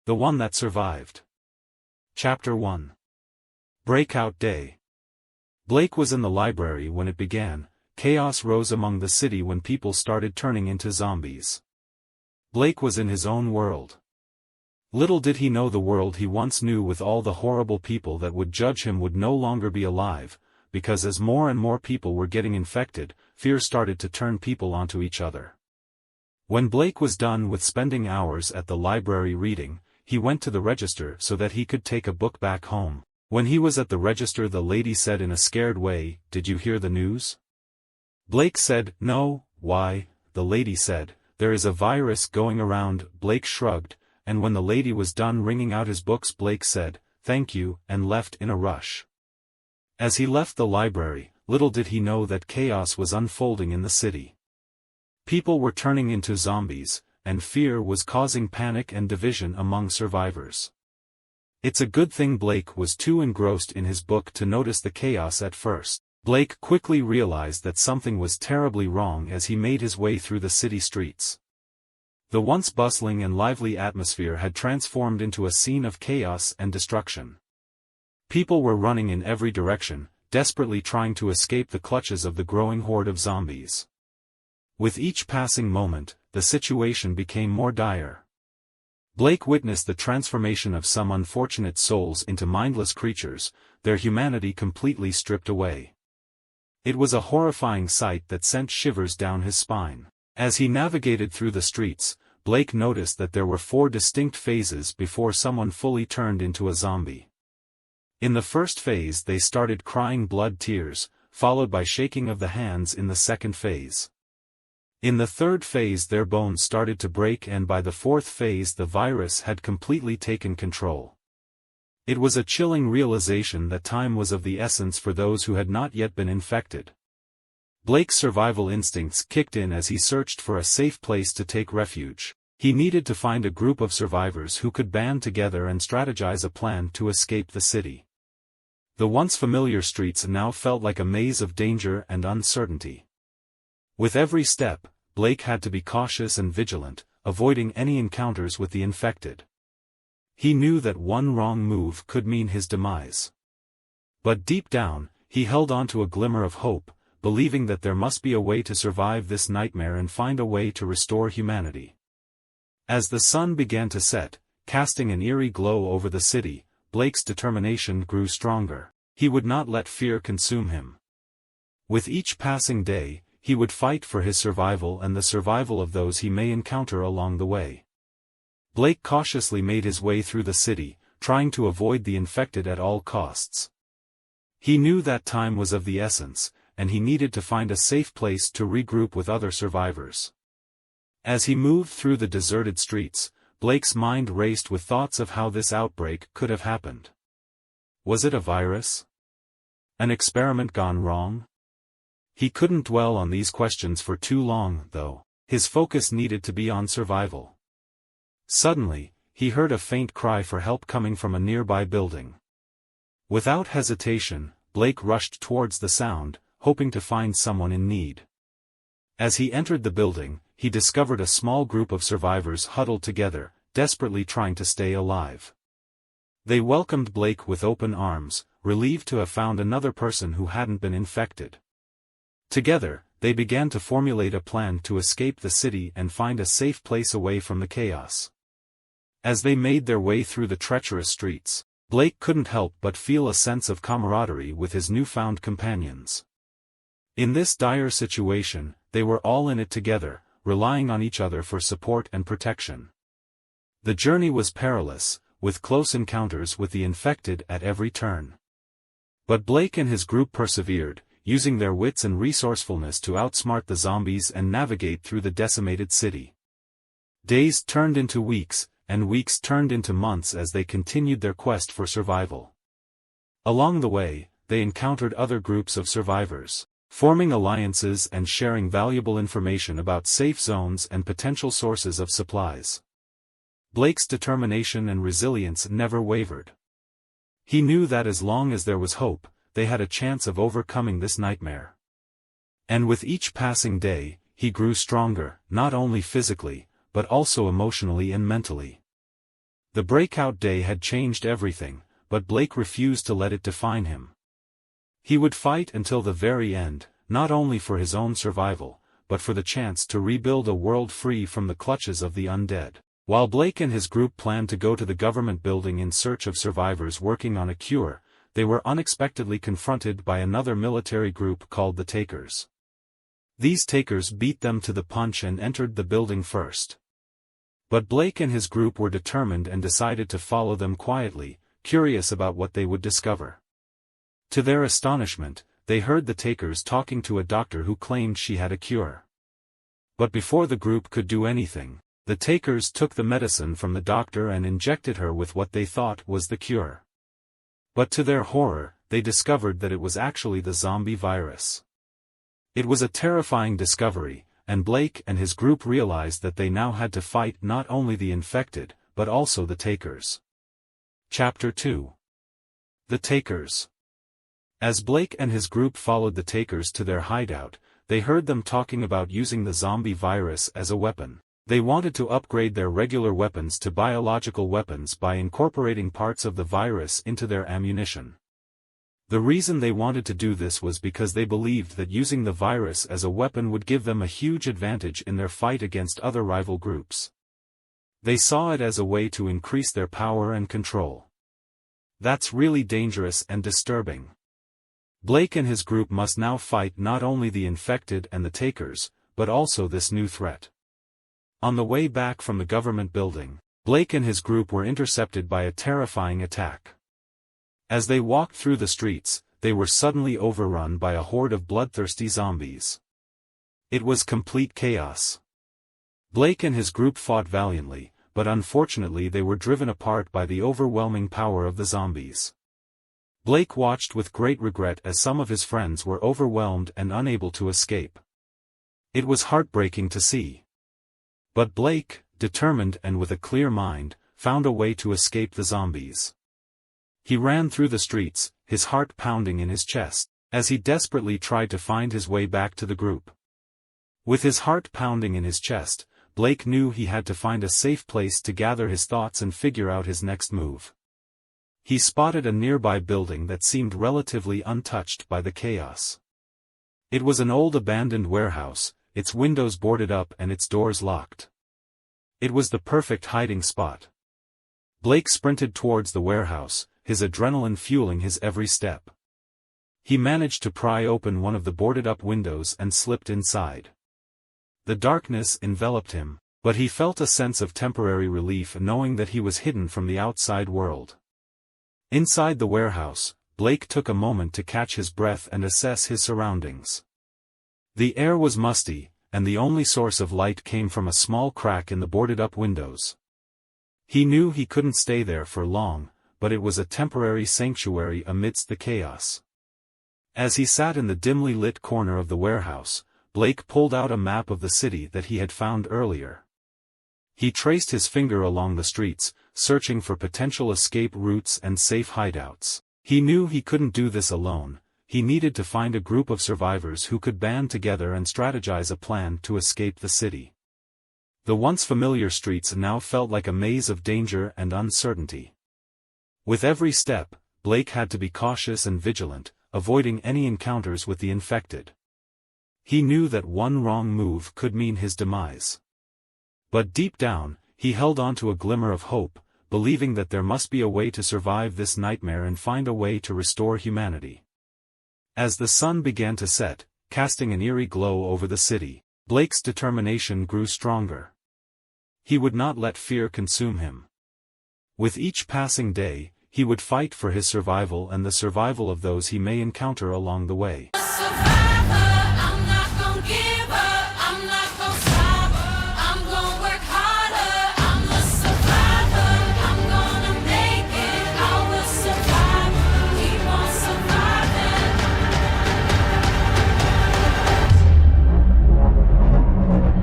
The one that survived. Chapter 1. Breakout Day. Blake was in the library when it began. Chaos rose among the city when people started turning into zombies. Blake was in his own world. Little did he know the world he once knew with all the horrible people that would judge him would no longer be alive, because as more and more people were getting infected, fear started to turn people onto each other. When Blake was done with spending hours at the library reading, he went to the register so that he could take a book back home. When he was at the register, the lady said in a scared way, "Did you hear the news?" Blake said, "No, why?" The lady said, "There is a virus going around." Blake shrugged, and when the lady was done wringing out his books, Blake said, "Thank you," and left in a rush. As he left the library, little did he know that chaos was unfolding in the city. People were turning into zombies, and fear was causing panic and division among survivors. It's a good thing Blake was too engrossed in his book to notice the chaos at first. Blake quickly realized that something was terribly wrong as he made his way through the city streets. The once bustling and lively atmosphere had transformed into a scene of chaos and destruction. People were running in every direction, desperately trying to escape the clutches of the growing horde of zombies. With each passing moment, the situation became more dire. Blake witnessed the transformation of some unfortunate souls into mindless creatures, their humanity completely stripped away. It was a horrifying sight that sent shivers down his spine. As he navigated through the streets, Blake noticed that there were 4 distinct phases before someone fully turned into a zombie. In the first phase they started crying blood tears, followed by shaking of the hands in the second phase. In the third phase their bones started to break, and by the fourth phase the virus had completely taken control. It was a chilling realization that time was of the essence for those who had not yet been infected. Blake's survival instincts kicked in as he searched for a safe place to take refuge. He needed to find a group of survivors who could band together and strategize a plan to escape the city. The once familiar streets now felt like a maze of danger and uncertainty. With every step, Blake had to be cautious and vigilant, avoiding any encounters with the infected. He knew that one wrong move could mean his demise. But deep down, he held on to a glimmer of hope, believing that there must be a way to survive this nightmare and find a way to restore humanity. As the sun began to set, casting an eerie glow over the city, Blake's determination grew stronger. He would not let fear consume him. With each passing day, he would fight for his survival and the survival of those he may encounter along the way. Blake cautiously made his way through the city, trying to avoid the infected at all costs. He knew that time was of the essence, and he needed to find a safe place to regroup with other survivors. As he moved through the deserted streets, Blake's mind raced with thoughts of how this outbreak could have happened. Was it a virus? An experiment gone wrong? He couldn't dwell on these questions for too long, though. His focus needed to be on survival. Suddenly, he heard a faint cry for help coming from a nearby building. Without hesitation, Blake rushed towards the sound, hoping to find someone in need. As he entered the building, he discovered a small group of survivors huddled together, desperately trying to stay alive. They welcomed Blake with open arms, relieved to have found another person who hadn't been infected. Together, they began to formulate a plan to escape the city and find a safe place away from the chaos. As they made their way through the treacherous streets, Blake couldn't help but feel a sense of camaraderie with his newfound companions. In this dire situation, they were all in it together, relying on each other for support and protection. The journey was perilous, with close encounters with the infected at every turn. But Blake and his group persevered, using their wits and resourcefulness to outsmart the zombies and navigate through the decimated city. Days turned into weeks, and weeks turned into months as they continued their quest for survival. Along the way, they encountered other groups of survivors, forming alliances and sharing valuable information about safe zones and potential sources of supplies. Blake's determination and resilience never wavered. He knew that as long as there was hope, they had a chance of overcoming this nightmare. And with each passing day, he grew stronger, not only physically, but also emotionally and mentally. The breakout day had changed everything, but Blake refused to let it define him. He would fight until the very end, not only for his own survival, but for the chance to rebuild a world free from the clutches of the undead. While Blake and his group planned to go to the government building in search of survivors working on a cure, they were unexpectedly confronted by another military group called the Takers. These Takers beat them to the punch and entered the building first. But Blake and his group were determined and decided to follow them quietly, curious about what they would discover. To their astonishment, they heard the Takers talking to a doctor who claimed she had a cure. But before the group could do anything, the Takers took the medicine from the doctor and injected her with what they thought was the cure. But to their horror, they discovered that it was actually the zombie virus. It was a terrifying discovery, and Blake and his group realized that they now had to fight not only the infected, but also the Takers. Chapter 2. The Takers. As Blake and his group followed the Takers to their hideout, they heard them talking about using the zombie virus as a weapon. They wanted to upgrade their regular weapons to biological weapons by incorporating parts of the virus into their ammunition. The reason they wanted to do this was because they believed that using the virus as a weapon would give them a huge advantage in their fight against other rival groups. They saw it as a way to increase their power and control. That's really dangerous and disturbing. Blake and his group must now fight not only the infected and the Takers, but also this new threat. On the way back from the government building, Blake and his group were intercepted by a terrifying attack. As they walked through the streets, they were suddenly overrun by a horde of bloodthirsty zombies. It was complete chaos. Blake and his group fought valiantly, but unfortunately they were driven apart by the overwhelming power of the zombies. Blake watched with great regret as some of his friends were overwhelmed and unable to escape. It was heartbreaking to see. But Blake, determined and with a clear mind, found a way to escape the zombies. He ran through the streets, his heart pounding in his chest, as he desperately tried to find his way back to the group. With his heart pounding in his chest, Blake knew he had to find a safe place to gather his thoughts and figure out his next move. He spotted a nearby building that seemed relatively untouched by the chaos. It was an old abandoned warehouse, its windows boarded up and its doors locked. It was the perfect hiding spot. Blake sprinted towards the warehouse, his adrenaline fueling his every step. He managed to pry open one of the boarded-up windows and slipped inside. The darkness enveloped him, but he felt a sense of temporary relief knowing that he was hidden from the outside world. Inside the warehouse, Blake took a moment to catch his breath and assess his surroundings. The air was musty, and the only source of light came from a small crack in the boarded-up windows. He knew he couldn't stay there for long, but it was a temporary sanctuary amidst the chaos. As he sat in the dimly lit corner of the warehouse, Blake pulled out a map of the city that he had found earlier. He traced his finger along the streets, searching for potential escape routes and safe hideouts. He knew he couldn't do this alone. He needed to find a group of survivors who could band together and strategize a plan to escape the city. The once familiar streets now felt like a maze of danger and uncertainty. With every step, Blake had to be cautious and vigilant, avoiding any encounters with the infected. He knew that one wrong move could mean his demise. But deep down, he held on to a glimmer of hope, believing that there must be a way to survive this nightmare and find a way to restore humanity. As the sun began to set, casting an eerie glow over the city, Blake's determination grew stronger. He would not let fear consume him. With each passing day, he would fight for his survival and the survival of those he may encounter along the way.